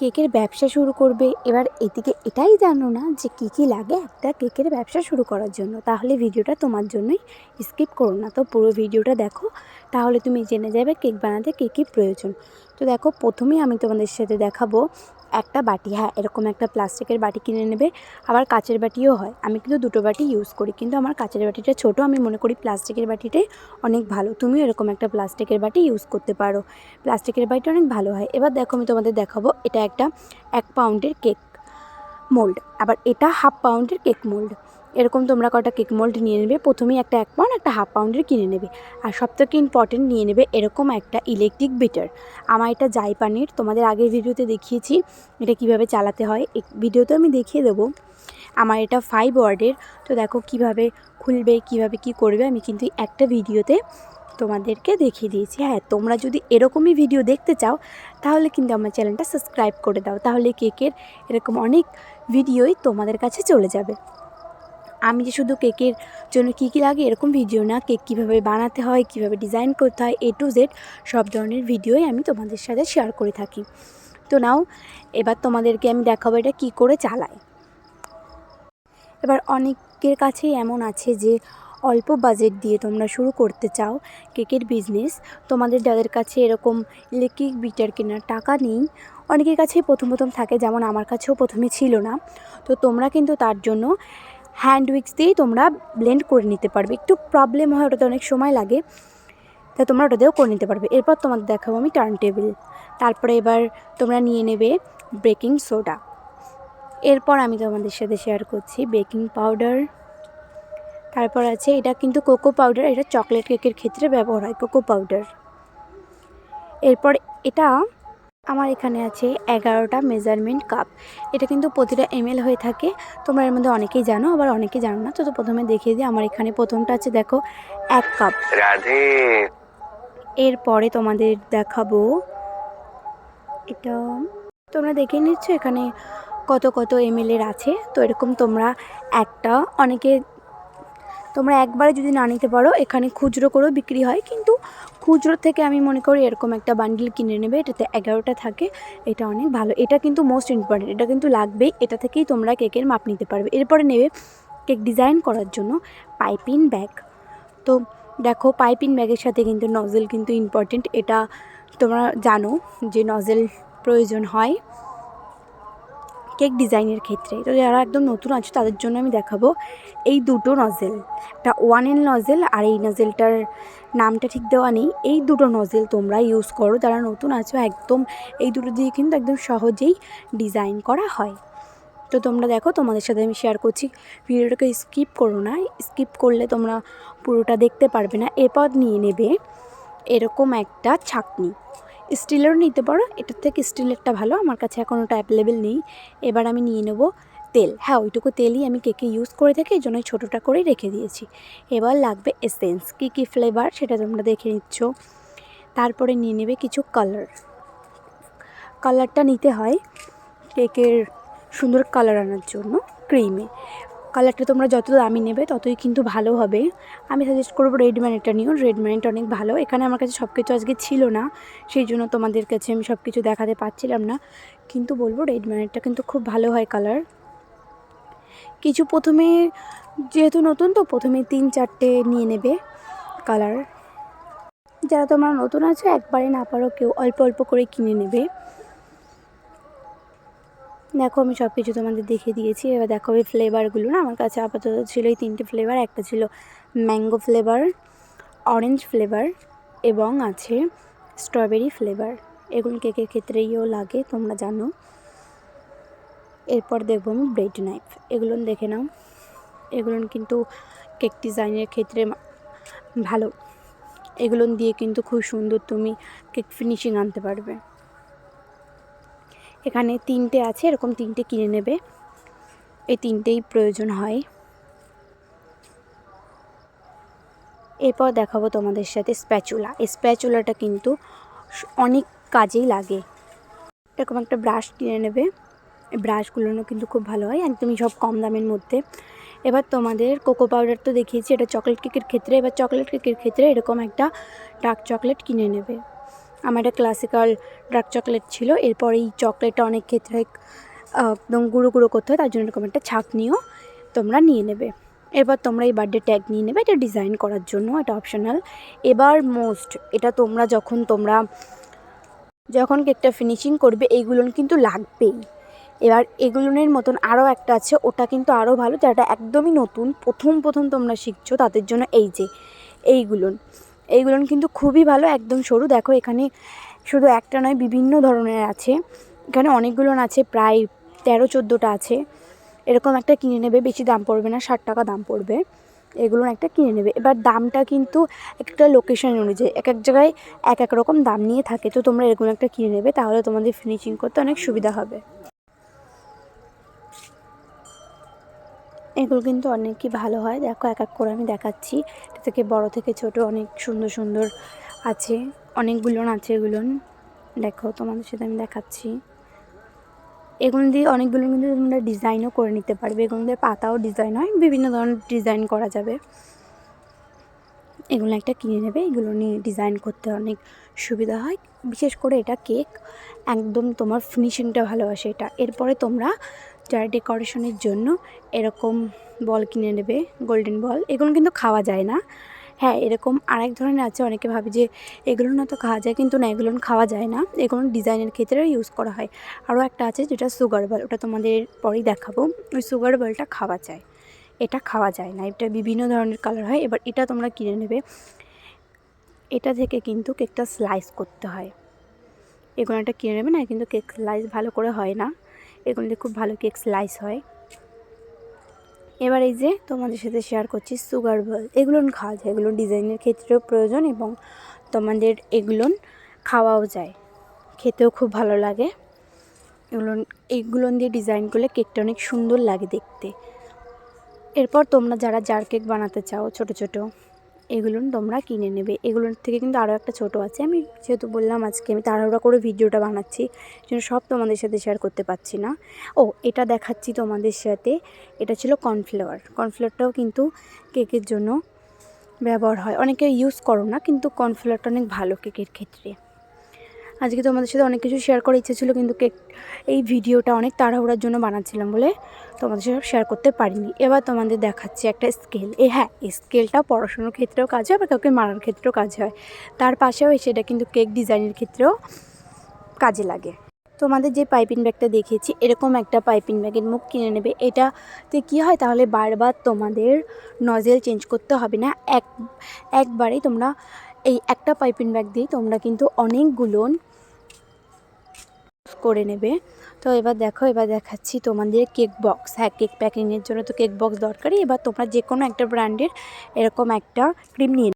কেকের ব্যবসা শুরু করবে, এবার এদিকে এটাই জানো না যে কী কী লাগে একটা কেকের ব্যবসা শুরু করার জন্য, তাহলে ভিডিওটা তোমার জন্যই, স্কিপ করো না। তো পুরো ভিডিওটা দেখো, তাহলে তুমি জেনে যাবে কেক বানাতে কী কী প্রয়োজন। তো দেখো, প্রথমেই আমি তোমাদের সাথে দেখাবো একটা বাটি। হ্যাঁ, এরকম একটা প্লাস্টিকের বাটি কিনে নেবে, আবার কাচের বাটিও হয়। আমি কিন্তু দুটো বাটি ইউজ করি, কিন্তু আমার কাচের বাটিটা ছোট, আমি মনে করি প্লাস্টিকের বাটিটাই অনেক ভালো। তুমিও এরকম একটা প্লাস্টিকের বাটি ইউজ করতে পারো, প্লাস্টিকের বাটিটা অনেক ভালো হয়। এবার দেখো, আমি তোমাদের দেখাবো, এটা একটা 1 পাউন্ডের কেক মোল্ড, আবার এটা 1/2 পাউন্ডের কেক মোল্ড। এরকম তোমরা কটা কেক মোল্ড নিয়ে নেবে। প্রথমেই একটা 1 পাউন্ড, একটা 1/2 পাউন্ডের কিনে নেবে। আর সবথেকে ইম্পর্টেন্ট, নিয়ে নেবে এরকম একটা ইলেকট্রিক বিটার। আমার এটা জাই পানির, তোমাদের আগের ভিডিওতে দেখিয়েছি এটা কিভাবে চালাতে হয়, এই ভিডিওতে আমি দেখিয়ে দেবো। আমার এটা 5 ওয়ার্ডের। তো দেখো কিভাবে খুলবে, কিভাবে কি করবে, আমি কিন্তু একটা ভিডিওতে তোমাদেরকে দেখিয়ে দিয়েছি। হ্যাঁ, তোমরা যদি এরকমই ভিডিও দেখতে চাও তাহলে কিন্তু আমার চ্যানেলটা সাবস্ক্রাইব করে দাও, তাহলে কেকের এরকম অনেক ভিডিওই তোমাদের কাছে চলে যাবে। আমি যে শুধু কেকের জন্য কী কী লাগে এরকম ভিডিও না, কেক কীভাবে বানাতে হয়, কীভাবে ডিজাইন করতে হয়, A to Z সব ধরনের ভিডিওই আমি তোমাদের সাথে শেয়ার করে থাকি। তো নাও, এবার তোমাদেরকে আমি দেখাবো এটা কী করে চালায়। এবার অনেকের কাছেই এমন আছে যে অল্প বাজেট দিয়ে তোমরা শুরু করতে চাও কেকের বিজনেস, তোমাদের যাদের কাছে এরকম ইলেকট্রিক বিটার কেনার টাকা নেই, অনেকের কাছেই প্রথম থাকে, যেমন আমার কাছেও প্রথমে ছিল না। তো তোমরা কিন্তু তার জন্য হ্যান্ড উইক্স দিয়েই তোমরা ব্লেন্ড করে নিতে পারবে। একটু প্রবলেম হয়, ওটাতে অনেক সময় লাগে, তাই তোমরা ওটা দিয়েও করে নিতে পারবে। এরপর তোমাদের দেখাবো আমি টার্ন টেবিল। তারপরে এবার তোমরা নিয়ে নেবে বেকিং সোডা। এরপর আমি তোমাদের সাথে শেয়ার করছি বেকিং পাউডার। তারপর আছে, এটা কিন্তু কোকো পাউডার, এটা চকলেট কেকের ক্ষেত্রে ব্যবহার হয় কোকো পাউডার। এরপর এটা আমার এখানে আছে 11টা মেজারমেন্ট কাপ। এটা কিন্তু প্রতিটা ml হয়ে থাকে, তোমরা এর মধ্যে অনেকেই জানো, আবার অনেকেই জানো না। তো প্রথমে দেখিয়ে দিই, আমার এখানে প্রথমটা আছে, দেখো 1 কাপ। রাধে। এরপরে তোমাদের দেখাবো, এটা তোমরা দেখে নিচ্ছ এখানে কত ml এর আছে। তো এরকম তোমরা তোমরা একবারে যদি না নিতে পারো, এখানে খুচরো করেও বিক্রি হয়, কিন্তু খুচরো থেকে আমি মনে করি এরকম একটা বান্ডিল কিনে নেবে, এটাতে 11টা থাকে, এটা অনেক ভালো। এটা কিন্তু মোস্ট ইম্পর্টেন্ট, এটা কিন্তু লাগবেই, এটা থেকেই তোমরা কেকের মাপ নিতে পারবে। এরপরে নেবে কেক ডিজাইন করার জন্য পাইপিং ব্যাগ। তো দেখো, পাইপিং ব্যাগের সাথে কিন্তু নজেল কিন্তু ইম্পর্টেন্ট, এটা তোমরা জানো যে নজেল প্রয়োজন হয় কেক ডিজাইনের ক্ষেত্রে। তো যারা একদম নতুন আছে তাদের জন্য আমি দেখাবো এই দুটো নজেল, একটা 1N নজেল, আর এই নজেলটার নামটা ঠিক দেওয়া নেই। এই দুটো নজেল তোমরা ইউজ করো যারা নতুন আছো, একদম এই দুটো দিয়ে কিন্তু একদম সহজেই ডিজাইন করা হয়। তো তোমরা দেখো, তোমাদের সাথে আমি শেয়ার করছি, ভিডিওটাকে স্কিপ করো না, স্কিপ করলে তোমরা পুরোটা দেখতে পারবে না। এরপর নিয়ে নেবে এরকম একটা ছাঁকনি, স্টিলেরও নিতে পারো, এটার থেকে স্টিলেরটা ভালো, আমার কাছে এখন ওটা অ্যাভেলেবেল নেই। এবার আমি নিয়ে নেব তেল। হ্যাঁ, ওইটুকু তেলই আমি কেকে ইউজ করে থাকি, এই জন্যই ছোটোটা করে রেখে দিয়েছি। এবার লাগবে এসেন্স, কী ফ্লেভার সেটা তোমরা দেখে নিচ্ছ। তারপরে নিয়ে নেবে কিছু কালারটা নিতে হয় কেকের সুন্দর কালার আনার জন্য ক্রিমে। কালারটা তোমরা যত দামি নেবে ততই কিন্তু ভালো হবে। আমি সাজেস্ট করবো রেড ম্যানেটটা নিও, রেড ম্যানেটটা অনেক ভালো। এখানে আমার কাছে সব কিছু আজকে ছিল না, সেই জন্য তোমাদের কাছে আমি সব কিছু দেখাতে পারছিলাম না, কিন্তু বলবো রেড ম্যানেটটা কিন্তু খুব ভালো হয় কালার। কিছু প্রথমে, যেহেতু নতুন তো প্রথমে 3-4টে নিয়ে নেবে কালার। যারা তোমরা নতুন আছো, একবারে না পারো কেউ অল্প অল্প করে কিনে নেবে। দেখো, আমি সব কিছু তোমাদের দেখিয়ে দিয়েছি। এবার দেখো এই ফ্লেভারগুলো, না আমার কাছে আপাতত ছিল এই 3টে ফ্লেভার। একটা ছিল ম্যাঙ্গো ফ্লেভার, অরেঞ্জ ফ্লেভার এবং আছে স্ট্রবেরি ফ্লেভার। এগুলো কেকের ক্ষেত্রেও লাগে, তোমরা জানো। এরপর দেখবো আমি ব্রেড নাইফ, এগুলো দেখে নাও, এগুলো কিন্তু কেক ডিজাইনের ক্ষেত্রে ভালো, এগুলো দিয়ে কিন্তু খুব সুন্দর তুমি কেক ফিনিশিং আনতে পারবে। এখানে 3টে আছে, এরকম 3টে কিনে নেবে, এই 3টেই প্রয়োজন হয়। এরপর দেখাবো তোমাদের সাথে স্প্যাচুলা। এই স্প্যাচুলাটা কিন্তু অনেক কাজেই লাগে। এরকম একটা ব্রাশ কিনে নেবে, এই ব্রাশগুলোও কিন্তু খুব ভালো হয়, একদমই সব কম দামের মধ্যে। এবার তোমাদের কোকো পাউডার তো দেখিয়েছি, এটা চকলেট কেকের ক্ষেত্রে। এবার চকলেট কেকের ক্ষেত্রে এরকম একটা ডার্ক চকলেট কিনে নেবে। আমার একটা ক্লাসিক্যাল ডার্ক চকলেট ছিল। এরপর এই চকলেটটা অনেক ক্ষেত্রে একদম গুঁড়ো গুঁড়ো করতে হয়, তার জন্য এরকম একটা ছাঁকনিও তোমরা নিয়ে নেবে। এবার তোমরা এই বার্থডে ট্যাগ নিয়ে নেবে, এটা ডিজাইন করার জন্য, এটা অপশনাল। এবার এটা তোমরা যখন কেকটা ফিনিশিং করবে এইগুলো কিন্তু লাগবেই। এবার এগুলোনের মতন আরও একটা আছে, ওটা কিন্তু আরও ভালো, যেটা একদমই নতুন, প্রথম তোমরা শিখছো তাদের জন্য। এই যে এইগুলোন কিন্তু খুবই ভালো, একদম সরু। দেখো এখানে শুধু একটা নয়, বিভিন্ন ধরনের আছে, এখানে অনেকগুলো আছে, প্রায় 13-14টা আছে। এরকম একটা কিনে নেবে, বেশি দাম পড়বে না, 60 টাকা দাম পড়বে। এগুলো একটা কিনে নেবে। এবার দামটা কিন্তু একটা লোকেশন অনুযায়ী এক জায়গায় এক রকম দাম নিয়ে থাকে, তো তোমরা এরকম একটা কিনে নেবে, তাহলে তোমাদের ফিনিশিং করতে অনেক সুবিধা হবে। এগুলো কিন্তু অনেকই ভালো হয়। দেখো এক করে আমি দেখাচ্ছি, এটা থেকে বড় থেকে ছোট অনেক সুন্দর আছে, অনেকগুলো আছে। এগুলো দেখো তোমাদের সাথে আমি দেখাচ্ছি। এগুলো দিয়ে অনেকগুলো কিন্তু তোমরা ডিজাইনও করে নিতে পারবে। এগুলো দিয়ে পাতাও ডিজাইন হয়, বিভিন্ন ধরনের ডিজাইন করা যাবে। এগুলো একটা কিনে নেবে, এগুলো নিয়ে ডিজাইন করতে অনেক সুবিধা হয়। বিশেষ করে এটা কেক একদম তোমার ফিনিশিংটা ভালোবাসে এটা। এরপরে তোমরা যারা ডেকোরেশনের জন্য এরকম বল কিনে নেবে, গোল্ডেন বল। এগুলো কিন্তু খাওয়া যায় না। হ্যাঁ, এরকম আরেক ধরনের আছে, অনেকে ভাবে যে এগুলো না তো খাওয়া যায়, কিন্তু না, এগুলো খাওয়া যায় না, এগুলো ডিজাইনের ক্ষেত্রে ইউজ করা হয়। আরও একটা আছে যেটা সুগার বল, ওটা তোমাদের পরেই দেখাবো। ওই সুগার বলটা খাওয়া যায়, এটা খাওয়া যায় না। এটা বিভিন্ন ধরনের কালার হয়। এবার এটা তোমরা কিনে নেবে, এটা থেকে কিন্তু কেকটা স্লাইস করতে হয়। এগুলো একটা কিনে নেবে, না কিন্তু কেক স্লাইস ভালো করে হয় না, এগুলো দিয়ে খুব ভালো কেক স্লাইস হয়। এবার এই যে তোমাদের সাথে শেয়ার করছি সুগার বল, এগুলো খাওয়া যায়, এগুলো ডিজাইনের ক্ষেত্রেও প্রয়োজন, এবং তোমাদের এগুলো খাওয়াও যায়, খেতেও খুব ভালো লাগে। এইগুলো দিয়ে ডিজাইন করলে কেকটা অনেক সুন্দর লাগে দেখতে। এরপর তোমরা যারা জার কেক বানাতে চাও ছোট এগুলো তোমরা কিনে নেবে। এগুলোর থেকে কিন্তু আরও একটা ছোট আছে, আমি যেহেতু বললাম আজকে আমি তাড়াহুড়া করে ভিডিওটা বানাচ্ছি, জন্য সব তোমাদের সাথে শেয়ার করতে পারছি না। এটা দেখাচ্ছি তোমাদের সাথে, এটা ছিল কর্নফ্লাওয়ারটাও কিন্তু কেকের জন্য ব্যবহার হয়। অনেকে ইউজ করো না, কিন্তু কর্নফ্লাওয়ারটা অনেক ভালো কেকের ক্ষেত্রে। আজকে তোমাদের সাথে অনেক কিছু শেয়ার করার ইচ্ছে ছিল, কিন্তু এই ভিডিওটা অনেক তাড়াহুড়ার জন্য বানাচ্ছিলাম বলে তোমাদের সাথে শেয়ার করতে পারিনি। এবার তোমাদের দেখাচ্ছি একটা স্কেল। হ্যাঁ, স্কেলটা পড়াশোনার ক্ষেত্রেও কাজ হয়, বা কাউকে মারার ক্ষেত্রেও কাজ হয়, তার পাশেও সেটা কিন্তু কেক ডিজাইনের ক্ষেত্রেও কাজে লাগে। তোমাদের যে পাইপিং ব্যাগটা দেখিয়েছি, এরকম একটা পাইপিং ব্যাগের মুখ কিনে নেবে। এটাতে কী হয়, তাহলে বারবার তোমাদের নজেল চেঞ্জ করতে হবে না, একবারেই তোমরা এই একটা পাইপিং ব্যাগ দিয়ে তোমরা কিন্তু অনেকগুলো করে নেবে। তো এবার দেখো, এবার দেখাচ্ছি তোমাদের কেক বক্স। হ্যাঁ, কেক প্যাকিংয়ের জন্য তো কেক বক্স দরকারই। এবার তোমরা যে কোনো একটা ব্র্যান্ডের এরকম একটা ক্রিম নিয়ে